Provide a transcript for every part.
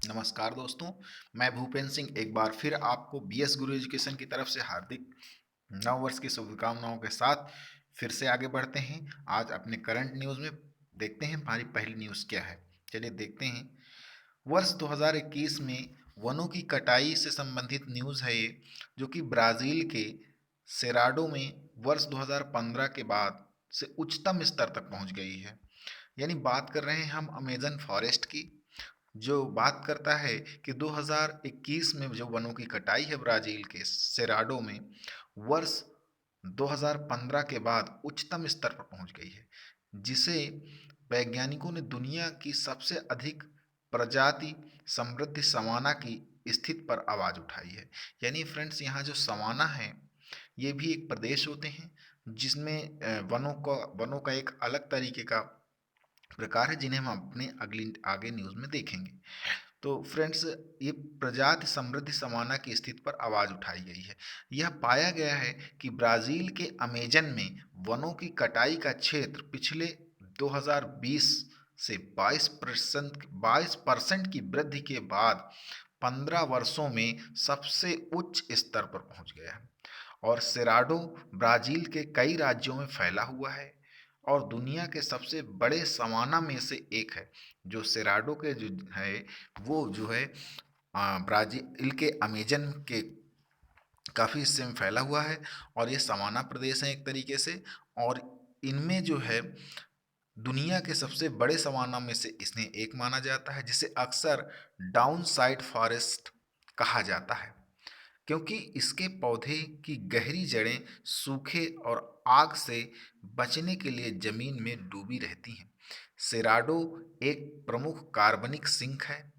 नमस्कार दोस्तों, मैं भूपेंद्र सिंह एक बार फिर आपको बीएस गुरु एजुकेशन की तरफ से हार्दिक नव वर्ष की शुभकामनाओं के साथ फिर से आगे बढ़ते हैं। आज अपने करंट न्यूज़ में देखते हैं हमारी पहली न्यूज़ क्या है। चलिए देखते हैं। वर्ष 2021 में वनों की कटाई से संबंधित न्यूज़ है ये, जो कि ब्राज़ील के सेराडो में वर्ष 2015 के बाद से उच्चतम स्तर तक पहुंच गई है। यानी बात कर रहे हैं हम अमेजन फॉरेस्ट की, जो बात करता है कि 2021 में जो वनों की कटाई है ब्राज़ील के सेराडो में, वर्ष 2015 के बाद उच्चतम स्तर पर पहुंच गई है, जिसे वैज्ञानिकों ने दुनिया की सबसे अधिक प्रजाति समृद्ध सवाना की स्थिति पर आवाज़ उठाई है। यानी फ्रेंड्स, यहाँ जो सवाना है ये भी एक प्रदेश होते हैं जिसमें वनों का एक अलग तरीके का प्रकार है, जिन्हें हम अपने अगली आगे न्यूज़ में देखेंगे। तो फ्रेंड्स, ये प्रजाति समृद्धि समाना की स्थिति पर आवाज़ उठाई गई है। यह पाया गया है कि ब्राज़ील के अमेजन में वनों की कटाई का क्षेत्र पिछले 2020 से 22% की वृद्धि के बाद 15 वर्षों में सबसे उच्च स्तर पर पहुंच गया है। और सेराडो ब्राज़ील के कई राज्यों में फैला हुआ है और दुनिया के सबसे बड़े सवाना में से एक है। जो सेराडो के जो है वो जो है ब्राज़ील के अमेजन के काफ़ी हिस्से में फैला हुआ है और ये सवाना प्रदेश है एक तरीके से। और इनमें जो है दुनिया के सबसे बड़े सवाना में से इसने एक माना जाता है, जिसे अक्सर डाउन साइड फॉरेस्ट कहा जाता है, क्योंकि इसके पौधे की गहरी जड़ें सूखे और आग से बचने के लिए जमीन में डूबी रहती हैं। सेराडो एक प्रमुख कार्बनिक सिंक है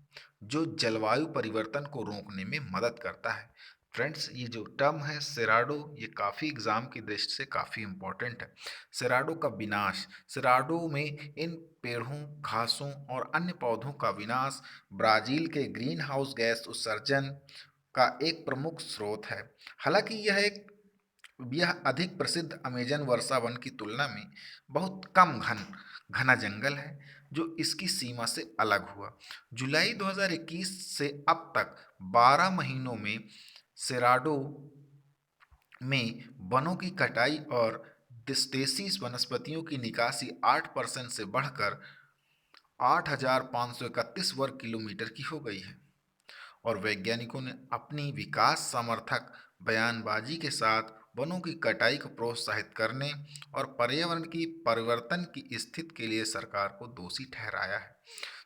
जो जलवायु परिवर्तन को रोकने में मदद करता है। फ्रेंड्स, ये जो टर्म है सेराडो, ये काफ़ी एग्जाम की दृष्टि से काफ़ी इम्पोर्टेंट है। सेराडो का विनाश, सेराडो में इन पेड़ों, घासों और अन्य पौधों का विनाश ब्राज़ील के ग्रीन हाउस गैस उत्सर्जन का एक प्रमुख स्रोत है। हालांकि यह अधिक प्रसिद्ध अमेजन वर्षा वन की तुलना में बहुत कम घना जंगल है, जो इसकी सीमा से अलग हुआ। जुलाई 2021 से अब तक 12 महीनों में सेराडो में वनों की कटाई और देसी वनस्पतियों की निकासी 8% से बढ़कर 8,531 वर्ग किलोमीटर की हो गई है। और वैज्ञानिकों ने अपनी विकास समर्थक बयानबाजी के साथ वनों की कटाई को प्रोत्साहित करने और पर्यावरण की परिवर्तन की स्थिति के लिए सरकार को दोषी ठहराया है।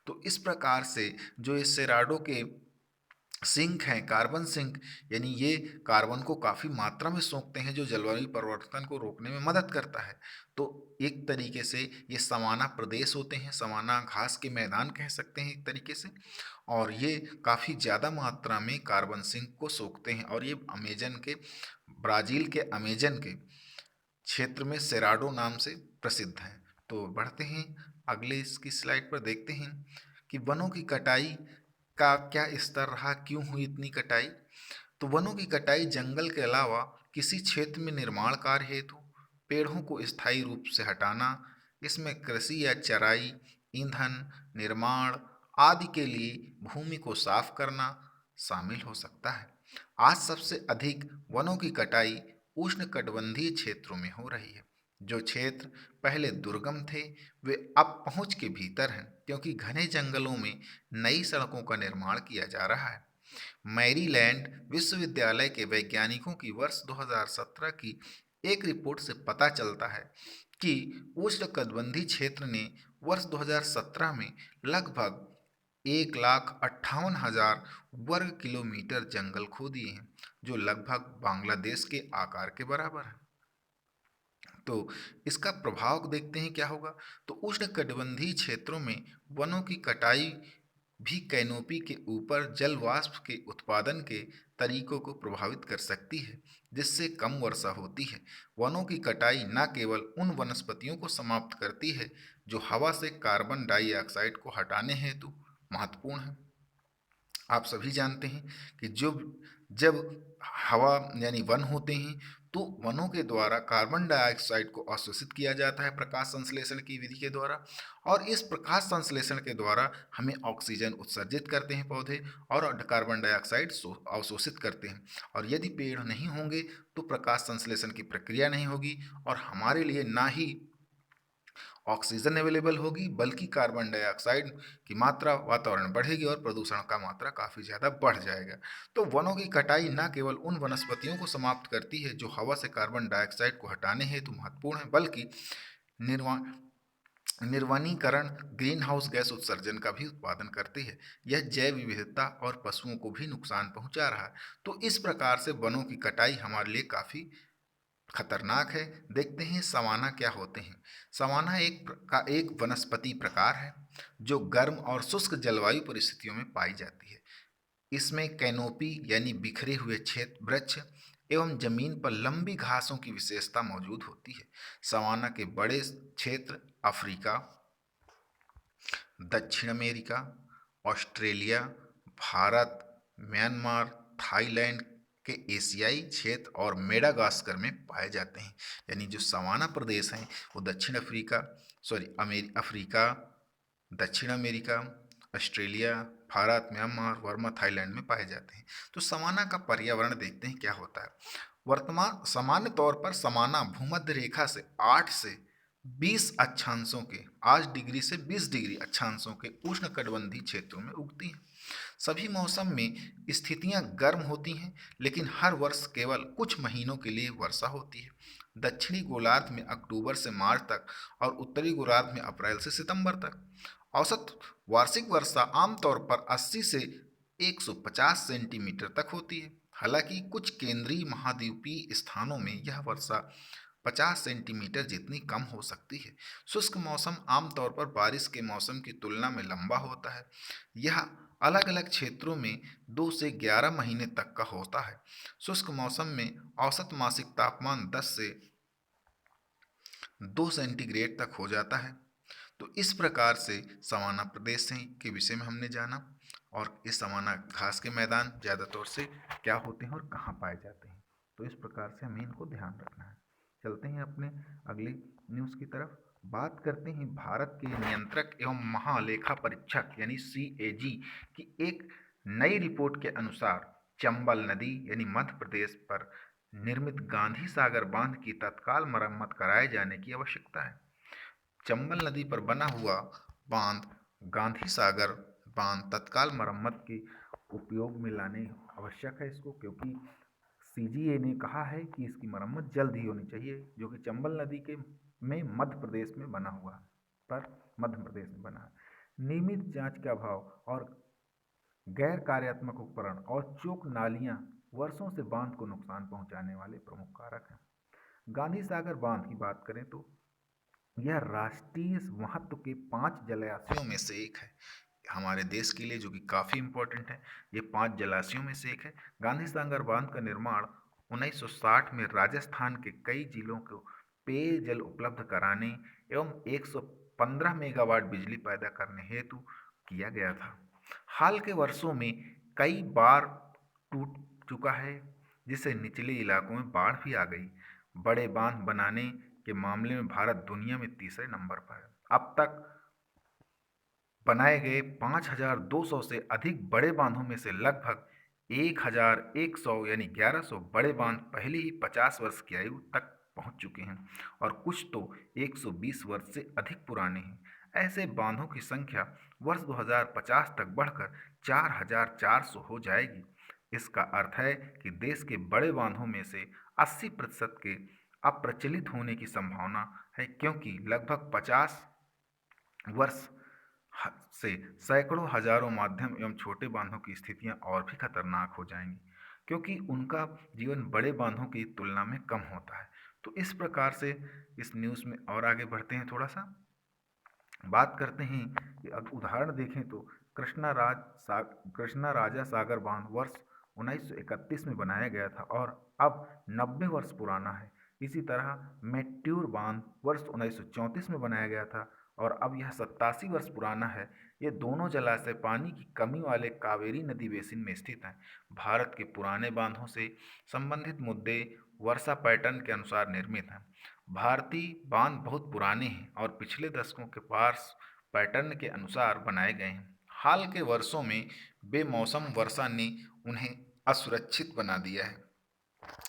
तो इस प्रकार से जो इस सेराडो के सिंक हैं, कार्बन सिंक, यानी ये कार्बन को काफ़ी मात्रा में सोखते हैं, जो जलवायु परिवर्तन को रोकने में मदद करता है। तो एक तरीके से ये सवाना प्रदेश होते हैं, सवाना घास के मैदान कह सकते हैं एक तरीके से। और ये काफ़ी ज़्यादा मात्रा में कार्बन सिंक को सोखते हैं और ये ब्राज़ील के अमेजन के क्षेत्र में सेराडो नाम से प्रसिद्ध हैं। तो बढ़ते हैं अगले इसकी स्लाइड पर, देखते हैं कि वनों की कटाई का क्या स्तर रहा, क्यों हुई इतनी कटाई। तो वनों की कटाई जंगल के अलावा किसी क्षेत्र में निर्माण कार्य हेतु पेड़ों को स्थायी रूप से हटाना, इसमें कृषि या चराई, ईंधन, निर्माण आदि के लिए भूमि को साफ करना शामिल हो सकता है। आज सबसे अधिक वनों की कटाई उष्णकटिबंधीय क्षेत्रों में हो रही है। जो क्षेत्र पहले दुर्गम थे वे अब पहुंच के भीतर हैं, क्योंकि घने जंगलों में नई सड़कों का निर्माण किया जा रहा है। मैरीलैंड विश्वविद्यालय के वैज्ञानिकों की वर्ष 2017 की एक रिपोर्ट से पता चलता है कि उष्णकटिबंधीय क्षेत्र ने वर्ष 2017 में लगभग 1,58,000 वर्ग किलोमीटर जंगल खो दिए हैं, जो लगभग बांग्लादेश के आकार के बराबर है। तो इसका प्रभाव देखते हैं क्या होगा। तो उष्णकटिबंधीय क्षेत्रों में वनों की कटाई भी कैनोपी के ऊपर जल वाष्प के उत्पादन के तरीकों को प्रभावित कर सकती है, जिससे कम वर्षा होती है। वनों की कटाई न केवल उन वनस्पतियों को समाप्त करती है जो हवा से कार्बन डाइऑक्साइड को हटाने हेतु महत्वपूर्ण है। आप सभी जानते हैं कि जब जब हवा यानी वन होते हैं तो वनों के द्वारा कार्बन डाइऑक्साइड को अवशोषित किया जाता है प्रकाश संश्लेषण की विधि के द्वारा, और इस प्रकाश संश्लेषण के द्वारा हमें ऑक्सीजन उत्सर्जित करते हैं पौधे, और कार्बन डाइऑक्साइड अवशोषित करते हैं। और यदि पेड़ नहीं होंगे तो प्रकाश संश्लेषण की प्रक्रिया नहीं होगी, और हमारे लिए ना ही ऑक्सीजन अवेलेबल होगी, बल्कि कार्बन डाइऑक्साइड की मात्रा वातावरण बढ़ेगी और प्रदूषण का मात्रा काफ़ी ज़्यादा बढ़ जाएगा। तो वनों की कटाई न केवल उन वनस्पतियों को समाप्त करती है जो हवा से कार्बन डाइऑक्साइड को हटाने हेतु महत्वपूर्ण है, बल्कि निर्वा निर्वनीकरण ग्रीन हाउस गैस उत्सर्जन का भी उत्पादन करती है। यह जैव विविधता और पशुओं को भी नुकसान पहुंचा रहा है। तो इस प्रकार से वनों की कटाई हमारे लिए काफ़ी खतरनाक है। देखते हैं सवाना क्या होते हैं। सवाना एक वनस्पति प्रकार है जो गर्म और शुष्क जलवायु परिस्थितियों में पाई जाती है। इसमें कैनोपी यानी बिखरे हुए क्षेत्र वृक्ष एवं जमीन पर लंबी घासों की विशेषता मौजूद होती है। सवाना के बड़े क्षेत्र अफ्रीका, दक्षिण America, Australia, Bharat, Myanmar, Thailand के एशियाई क्षेत्र और मेडागास्कर में पाए जाते हैं। यानी जो सवाना प्रदेश हैं वो दक्षिण अफ्रीका अफ्रीका, दक्षिण America, Australia, Bharat, Myanmar, Burma, Thailand में पाए जाते हैं। तो सवाना का पर्यावरण देखते हैं क्या होता है। वर्तमान सामान्य तौर पर सवाना भूमध्य रेखा से 8 से 20 अक्षांशों के 8 डिग्री से 20 डिग्री अक्षांशों के उष्णकटिबंधीय क्षेत्रों में उगती हैं। सभी मौसम में स्थितियां गर्म होती हैं, लेकिन हर वर्ष केवल कुछ महीनों के लिए वर्षा होती है। दक्षिणी गोलार्ध में अक्टूबर से मार्च तक और उत्तरी गोलार्ध में अप्रैल से सितंबर तक। औसत वार्षिक वर्षा आमतौर पर 80 से 150 सेंटीमीटर तक होती है। हालांकि कुछ केंद्रीय महाद्वीपीय स्थानों में यह वर्षा 50 सेंटीमीटर जितनी कम हो सकती है। शुष्क मौसम आमतौर पर बारिश के मौसम की तुलना में लंबा होता है। यह अलग अलग क्षेत्रों में 2 से 11 महीने तक का होता है। शुष्क मौसम में औसत मासिक तापमान 10 से 2 सेंटीग्रेड तक हो जाता है। तो इस प्रकार से सवाना प्रदेश के विषय में हमने जाना, और इस सवाना घास के मैदान ज़्यादा तौर से क्या होते हैं और कहाँ पाए जाते हैं। तो इस प्रकार से हमें इनको ध्यान रखना है। चलते हैं अपने अगले न्यूज़ की तरफ। बात करते हैं भारत के नियंत्रक एवं महालेखा परीक्षक यानी CAG की एक नई रिपोर्ट के अनुसार चंबल नदी यानी मध्य प्रदेश पर निर्मित गांधी सागर बांध की तत्काल मरम्मत कराए जाने की आवश्यकता है। चंबल नदी पर बना हुआ बांध गांधी सागर बांध तत्काल मरम्मत के उपयोग में लाने आवश्यक है इसको, क्योंकि CGA ने कहा है कि इसकी मरम्मत जल्द ही होनी चाहिए, जो कि चंबल नदी के में मध्य प्रदेश में बना हुआ पर मध्य प्रदेश में बना है। नियमित जांच के अभाव और गैर कार्यात्मक उपकरण और चोक नालियां वर्षों से बांध को नुकसान पहुंचाने वाले प्रमुख कारक हैं। गांधी सागर बांध की बात करें तो यह राष्ट्रीय महत्व के 5 जलाशयों में से एक है हमारे देश के लिए, जो कि काफ़ी इम्पोर्टेंट है। ये 5 जलाशयों में से एक है। गांधी सागर बांध का निर्माण 1960 में राजस्थान के कई जिलों को पेयजल उपलब्ध कराने एवं 115 मेगावाट बिजली पैदा करने हेतु किया गया था। हाल के वर्षों में कई बार टूट चुका है, जिससे निचले इलाकों में बाढ़ भी आ गई। बड़े बांध बनाने के मामले में भारत दुनिया में तीसरे नंबर पर है। अब तक बनाए गए 5,200 से अधिक बड़े बांधों में से लगभग 1,100 यानी 1100 बड़े बांध पहले ही 50 वर्ष की आयु तक पहुंच चुके हैं, और कुछ तो 120 वर्ष से अधिक पुराने हैं। ऐसे बांधों की संख्या वर्ष 2050 तक बढ़कर 4,400 हो जाएगी। इसका अर्थ है कि देश के बड़े बांधों में से 80% के अप्रचलित होने की संभावना है, क्योंकि लगभग 50 वर्ष से सैकड़ों हजारों माध्यम एवं छोटे बांधों की स्थितियां और भी खतरनाक हो जाएंगी, क्योंकि उनका जीवन बड़े बांधों की तुलना में कम होता है। तो इस प्रकार से इस न्यूज़ में और आगे बढ़ते हैं, थोड़ा सा बात करते हैं कि अब उदाहरण देखें तो कृष्णा राजा सागर बांध वर्ष 1931 में बनाया गया था और अब 90 वर्ष पुराना है। इसी तरह मैट्यूर बांध वर्ष 1934 में बनाया गया था और अब यह 87 वर्ष पुराना है। ये दोनों जलाशय पानी की कमी वाले कावेरी नदी बेसिन में स्थित हैं। भारत के पुराने बांधों से संबंधित मुद्दे वर्षा पैटर्न के अनुसार निर्मित हैं। भारतीय बांध बहुत पुराने हैं और पिछले दशकों के पार्स पैटर्न के अनुसार बनाए गए हैं। हाल के वर्षों में बेमौसम वर्षा ने उन्हें असुरक्षित बना दिया है,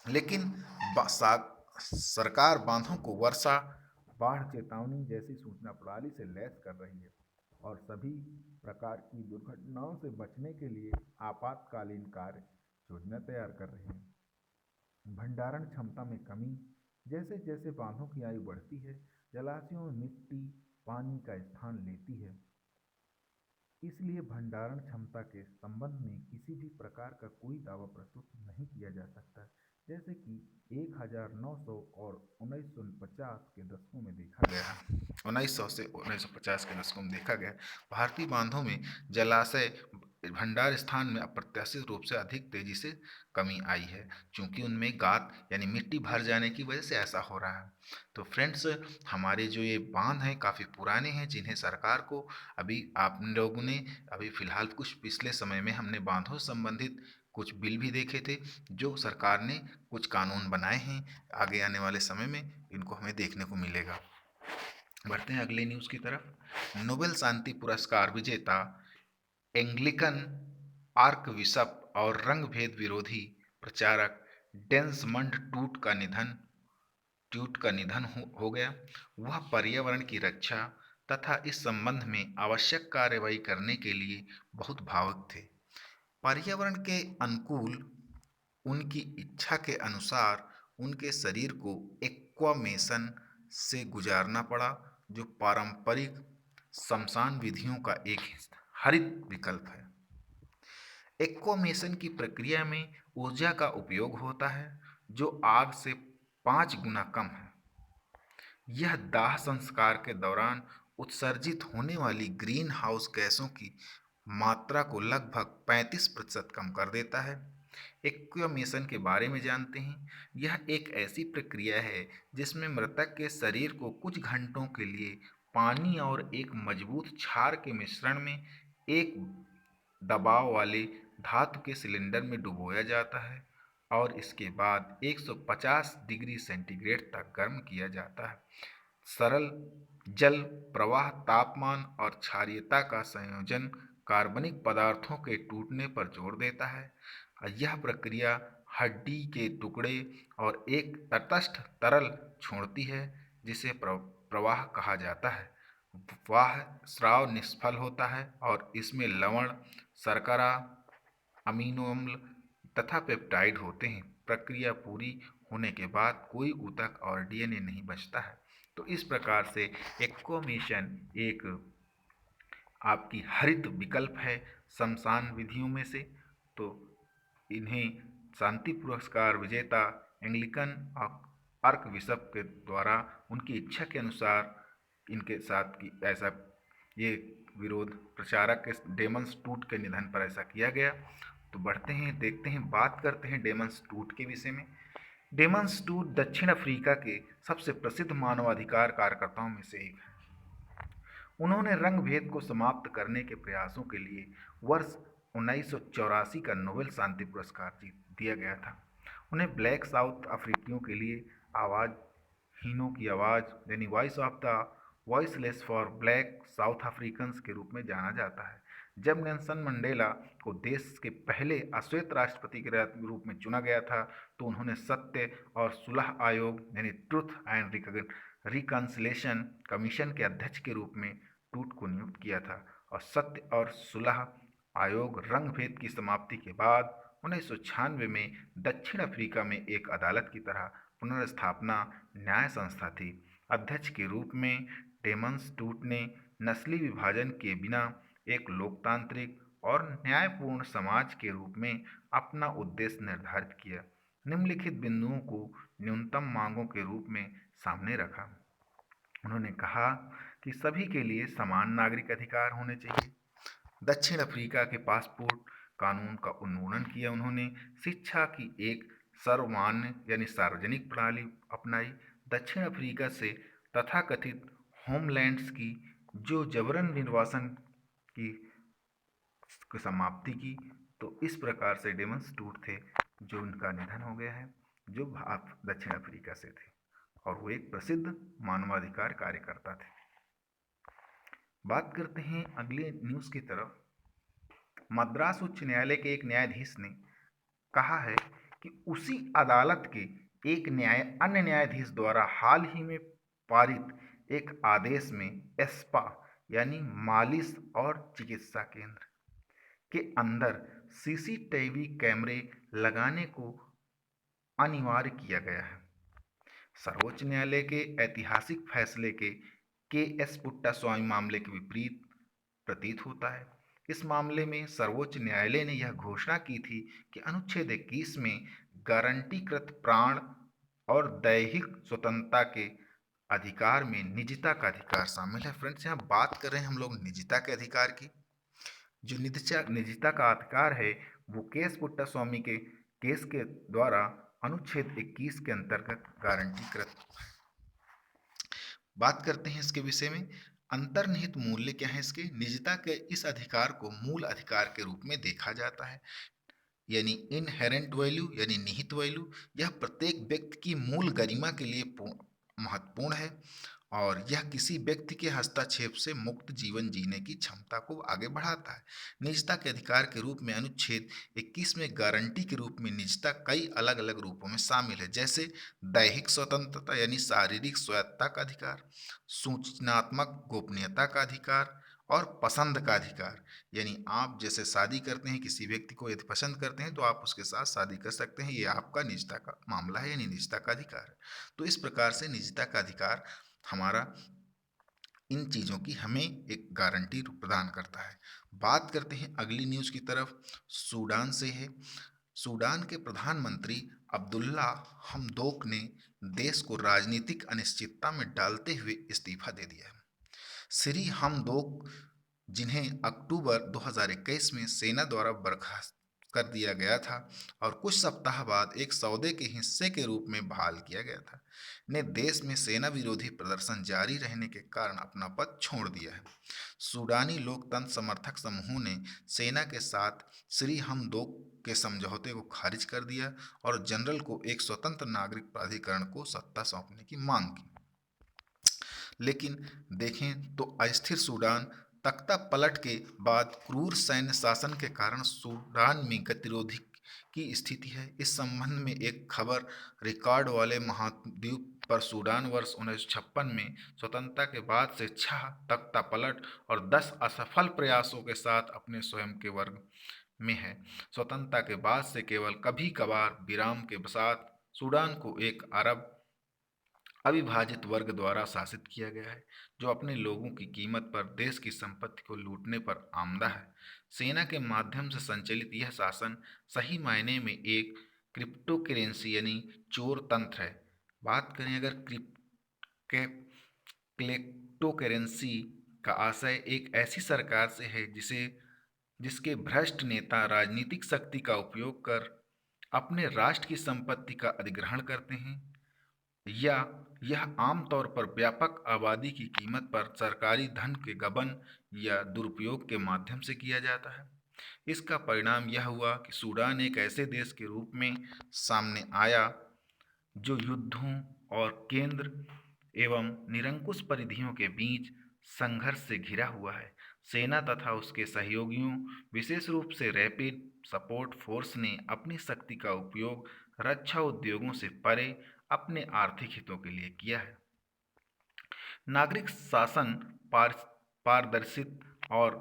लेकिन सरकार बांधों को वर्षा, बाढ़ चेतावनी जैसी सूचना प्रणाली से लैस कर रही है और सभी प्रकार की दुर्घटनाओं से बचने के लिए आपातकालीन कार्य योजना तैयार कर रही है। भंडारण क्षमता में कमी। जैसे जैसे बांधों की आयु बढ़ती है, जलाशयों में मिट्टी पानी का स्थान लेती है, इसलिए भंडारण क्षमता के संबंध में किसी भी प्रकार का कोई दावा प्रस्तुत नहीं किया जा सकता। जैसे कि 1900 और 1950 के दशकों में देखा गया, 1900 से 1950 के दशकों में देखा गया, भारतीय बांधों में जलाशय भंडार स्थान में अप्रत्याशित रूप से अधिक तेजी से कमी आई है, क्योंकि उनमें गाद यानी मिट्टी भर जाने की वजह से ऐसा हो रहा है। तो फ्रेंड्स, हमारे जो ये बांध हैं काफ़ी पुराने हैं, जिन्हें सरकार को अभी आप लोगों ने अभी फ़िलहाल कुछ पिछले समय में हमने बांधों से संबंधित कुछ बिल भी देखे थे, जो सरकार ने कुछ कानून बनाए हैं। आगे आने वाले समय में इनको हमें देखने को मिलेगा। बढ़ते हैं अगले न्यूज़ की तरफ। नोबेल शांति पुरस्कार विजेता एंग्लिकन आर्कबिशप और रंगभेद विरोधी प्रचारक डेसमंड टूट का निधन हो गया। वह पर्यावरण की रक्षा तथा इस संबंध में आवश्यक कार्रवाई करने के लिए बहुत भावुक थे। पर्यावरण के अनुकूल उनकी इच्छा के अनुसार उनके शरीर को एक्वामेशन से गुजारना पड़ा, जो पारंपरिक श्मशान विधियों का एक हरित विकल्प है। एक्वामेशन की प्रक्रिया में ऊर्जा का उपयोग होता है, जो आग से 5 गुना कम है। यह दाह संस्कार के दौरान उत्सर्जित होने वाली ग्रीन हाउस गैसों की मात्रा को लगभग 35% कम कर देता है। एक्वामेशन के बारे में जानते हैं। यह एक ऐसी प्रक्रिया है जिसमें मृतक के शरीर को कुछ घंटों के लिए पानी और एक मजबूत क्षार के मिश्रण में एक दबाव वाले धातु के सिलेंडर में डुबोया जाता है और इसके बाद 150 डिग्री सेंटीग्रेड तक गर्म किया जाता है। सरल जल प्रवाह तापमान और क्षारीयता का संयोजन कार्बनिक पदार्थों के टूटने पर जोर देता है। यह प्रक्रिया हड्डी के टुकड़े और एक तटस्थ तरल छोड़ती है, जिसे प्रवाह कहा जाता है। वह स्राव निष्फल होता है और इसमें लवण, शर्करा, अमीनो अम्ल तथा पेप्टाइड होते हैं। प्रक्रिया पूरी होने के बाद कोई ऊतक और डीएनए नहीं बचता है। तो इस प्रकार से एक्वामेशन एक आपकी हरित विकल्प है श्मशान विधियों में से। तो इन्हें शांति पुरस्कार विजेता एंग्लिकन आर्कबिशप के द्वारा उनकी इच्छा के अनुसार इनके साथ की ऐसा ये विरोध प्रचारक के डेमन टूट के निधन पर ऐसा किया गया। तो बढ़ते हैं, देखते हैं, बात करते हैं डेमन टूट के विषय में। डेमन टूट दक्षिण अफ्रीका के सबसे प्रसिद्ध मानवाधिकार कार्यकर्ताओं में से एक है। उन्होंने रंग भेद को समाप्त करने के प्रयासों के लिए वर्ष 1984 का नोबेल शांति पुरस्कार दिया गया था। उन्हें ब्लैक साउथ अफ्रीकियों के लिए आवाज़हीनों की आवाज़ यानी voice of the voiceless for black south Africans के रूप में जाना जाता है। जब नेल्सन मंडेला को देश के पहले अश्वेत राष्ट्रपति के रूप में चुना गया था, तो उन्होंने सत्य और सुलह आयोग यानी ट्रूथ एंड रिकन्सिलेशन कमीशन के अध्यक्ष के रूप में टूट को नियुक्त किया था। और सत्य और सुलह आयोग रंग भेद की समाप्ति के बाद 1996 में दक्षिण अफ्रीका में एक अदालत की तरह पुनर्स्थापना न्याय संस्था थी। अध्यक्ष के रूप में डेमन टूट ने नस्ली विभाजन के बिना एक लोकतांत्रिक और न्यायपूर्ण समाज के रूप में अपना उद्देश्य निर्धारित किया। निम्नलिखित बिंदुओं को न्यूनतम मांगों के रूप में सामने रखा। उन्होंने कहा कि सभी के लिए समान नागरिक अधिकार होने चाहिए। दक्षिण अफ्रीका के पासपोर्ट कानून का उन्मूलन किया। उन्होंने शिक्षा की एक सर्वमान्य यानी सार्वजनिक प्रणाली अपनाई। दक्षिण अफ्रीका से तथाकथित होमलैंड्स की जो जबरन निर्वासन की समाप्ति की। तो इस प्रकार से डेमन टूट थे, जो उनका निधन हो गया है। जो दक्षिण अफ्रीका से थे और वो एक प्रसिद्ध मानवाधिकार कार्यकर्ता थे। बात करते हैं अगले न्यूज़ की तरफ। मद्रास उच्च न्यायालय के एक न्यायाधीश ने कहा है कि उसी अदालत के एक अन्य न्यायाधीश द्वारा हाल ही में पारित एक आदेश में एस्पा यानी मालिश और चिकित्सा केंद्र के अंदर सीसीटीवी कैमरे लगाने को अनिवार्य किया गया है। सर्वोच्च न्यायालय के ऐतिहासिक फैसले के एस पुट्टास्वामी मामले के विपरीत प्रतीत होता है। इस मामले में सर्वोच्च न्यायालय ने यह घोषणा की थी कि अनुच्छेद 21 में गारंटीकृत प्राण और दैहिक स्वतंत्रता के अधिकार में निजता का अधिकार शामिल है। फ्रेंड्स, यहाँ बात कर रहे हैं हम लोग निजता के अधिकार की। जो निजता का अधिकार है वो केएस पुट्टास्वामी के केस के द्वारा अनुच्छेद 21 के अंतर्गत गारंटीकृत। बात करते हैं इसके विषय में। अंतर्निहित मूल्य क्या है इसके? निजता के इस अधिकार को मूल अधिकार के रूप में देखा जाता है, यानी इनहेरेंट वैल्यू यानी निहित वैल्यू। यह प्रत्येक व्यक्ति की मूल गरिमा के लिए महत्वपूर्ण है और यह किसी व्यक्ति के हस्तक्षेप से मुक्त जीवन जीने की क्षमता को आगे बढ़ाता है। निजता के अधिकार के रूप में अनुच्छेद 21 में गारंटी के रूप में निजता कई अलग अलग रूपों में शामिल है, जैसे दैहिक स्वतंत्रता यानी शारीरिक स्वायत्तता का अधिकार, सूचनात्मक गोपनीयता का अधिकार और पसंद का अधिकार। यानी आप जैसे शादी करते हैं, किसी व्यक्ति को यदि पसंद करते हैं तो आप उसके साथ शादी कर सकते हैं, ये आपका निजता का मामला है यानी निजता का अधिकार है। तो इस प्रकार से निजता का अधिकार हमारा इन चीज़ों की हमें एक गारंटी प्रदान करता है। बात करते हैं अगली न्यूज़ की तरफ। सूडान से है। सूडान के प्रधानमंत्री अब्दुल्ला हमदोक ने देश को राजनीतिक अनिश्चितता में डालते हुए इस्तीफा दे दिया है। श्री हमदोक, जिन्हें अक्टूबर 2021 में सेना द्वारा बर्खास्त कर दिया गया था और कुछ सप्ताह बाद एक सौदे के हिस्से के रूप में बहाल किया गया था, ने देश में सेना विरोधी प्रदर्शन जारी रहने के कारण अपना पद छोड़ दिया है। सूडानी लोकतंत्र समर्थक समूहों ने सेना के साथ श्री हमदोक के समझौते को खारिज कर दिया और जनरल को एक स्वतंत्र नागरिक प्राधिकरण को सत्ता सौंपने की मांग की। लेकिन देखें तो अस्थिर सूडान तख्ता पलट के बाद क्रूर सैन्य शासन के कारण सूडान में गतिरोध की स्थिति है। इस संबंध में एक खबर रिकॉर्ड वाले महाद्वीप पर सूडान वर्ष 1956 में स्वतंत्रता के बाद से 6 तख्ता पलट और 10 असफल प्रयासों के साथ अपने स्वयं के वर्ग में है। स्वतंत्रता के बाद से केवल कभी कभार विराम के साथ सूडान को एक अरब अविभाजित वर्ग द्वारा शासित किया गया है, जो अपने लोगों की कीमत पर देश की संपत्ति को लूटने पर आमदा है। सेना के माध्यम से संचालित यह शासन सही मायने में एक क्रिप्टो करेंसी यानी चोर तंत्र है। बात करें अगर क्लेक्टो करेंसी का आशय एक ऐसी सरकार से है जिसके भ्रष्ट नेता राजनीतिक शक्ति का उपयोग कर अपने राष्ट्र की संपत्ति का अधिग्रहण करते हैं, या यह आमतौर पर व्यापक आबादी की कीमत पर सरकारी धन के गबन या दुरुपयोग के माध्यम से किया जाता है। इसका परिणाम यह हुआ कि सूडान एक ऐसे देश के रूप में सामने आया जो युद्धों और केंद्र एवं निरंकुश परिधियों के बीच संघर्ष से घिरा हुआ है। सेना तथा उसके सहयोगियों, विशेष रूप से रैपिड सपोर्ट फोर्स, ने अपनी शक्ति का उपयोग रक्षा उद्योगों से परे अपने आर्थिक हितों के लिए किया है। नागरिक शासन पारदर्शित और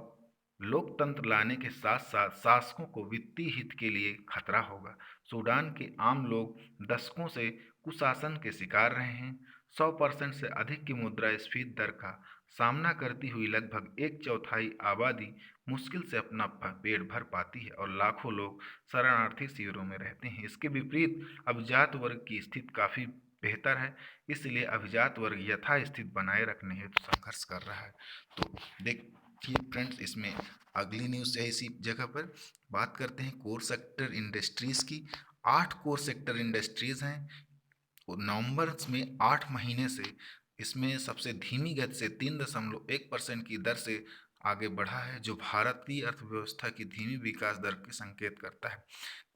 लोकतंत्र लाने के साथ साथ शासकों को वित्तीय हित के लिए खतरा होगा। सूडान के आम लोग दशकों से कुशासन के शिकार रहे हैं। 100% से अधिक की मुद्रास्फीति दर का सामना करती हुई लगभग एक चौथाई आबादी मुश्किल से अपना पेट भर पाती है और लाखों लोग शरणार्थी शिविरों में रहते हैं। इसके विपरीत अभिजात वर्ग की स्थिति काफ़ी बेहतर है, इसलिए अभिजात वर्ग यथास्थिति बनाए रखने हेतु संघर्ष कर रहा है। तो देखिए फ्रेंड्स, इसमें अगली न्यूज़ है इसी जगह पर। बात करते हैं कोर सेक्टर इंडस्ट्रीज़ की। 8 कोर सेक्टर इंडस्ट्रीज़ हैं। नवंबर में 8 महीने से इसमें सबसे धीमी गति से 3.1% की दर से आगे बढ़ा है, जो भारतीय अर्थव्यवस्था की धीमी विकास दर के संकेत करता है।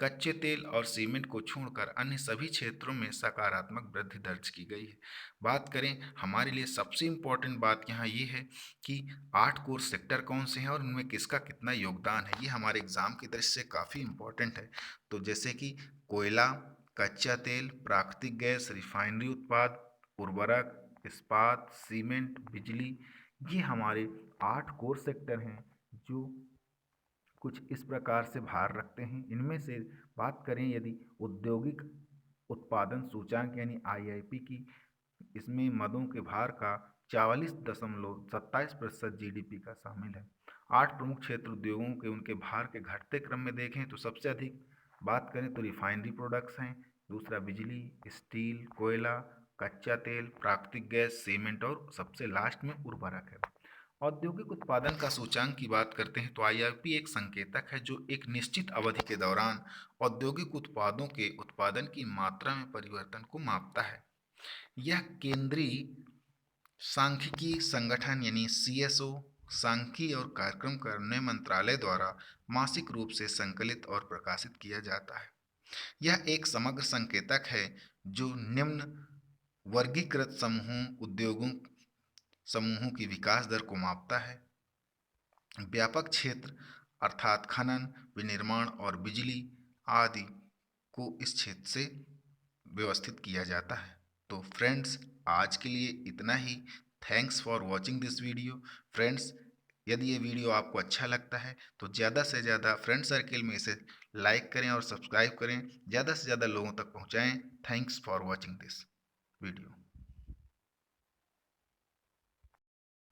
कच्चे तेल और सीमेंट को छोड़कर अन्य सभी क्षेत्रों में सकारात्मक वृद्धि दर्ज की गई है। बात करें, हमारे लिए सबसे इम्पोर्टेंट बात यहाँ ये है कि 8 कोर सेक्टर कौन से हैं और उनमें किसका कितना योगदान है। ये हमारे एग्जाम की दृष्टि से काफ़ी इम्पोर्टेंट है। तो जैसे कि कोयला, कच्चा तेल, प्राकृतिक गैस, रिफाइनरी उत्पाद, उर्वरक, इस्पात, सीमेंट, बिजली, ये हमारे 8 कोर सेक्टर हैं जो कुछ इस प्रकार से भार रखते हैं। इनमें से बात करें यदि औद्योगिक उत्पादन सूचांक यानी आईआईपी की, इसमें मदों के भार का 44.27% जीडीपी का शामिल है। 8 प्रमुख क्षेत्र उद्योगों के उनके भार के घटते क्रम में देखें तो सबसे अधिक बात करें तो रिफाइनरी प्रोडक्ट्स हैं, दूसरा बिजली, स्टील, कोयला, कच्चा तेल, प्राकृतिक गैस, सीमेंट और सबसे लास्ट में उर्वरक है। औद्योगिक उत्पादन का सूचांक की बात करते हैं तो आईआईपी एक संकेतक है जो एक निश्चित अवधि के दौरान औद्योगिक उत्पादों के उत्पादन की मात्रा में परिवर्तन को मापता है। यह केंद्रीय सांख्यिकी संगठन यानी सीएसओ, सांख्यिकी और कार्यक्रम कार्यान्वयन मंत्रालय द्वारा मासिक रूप से संकलित और प्रकाशित किया जाता है। यह एक समग्र संकेतक है जो निम्न वर्गीकृत समूहों की विकास दर को मापता है। व्यापक क्षेत्र अर्थात खनन, विनिर्माण और बिजली आदि को इस क्षेत्र से व्यवस्थित किया जाता है। तो फ्रेंड्स, आज के लिए इतना ही। Thanks for watching this video. Friends, यदि ये वीडियो आपको अच्छा लगता है तो ज़्यादा से ज़्यादा फ्रेंड सर्किल में इसे लाइक करें और सब्सक्राइब करें, ज़्यादा से ज़्यादा लोगों तक पहुँचाएँ। Thanks for watching this video.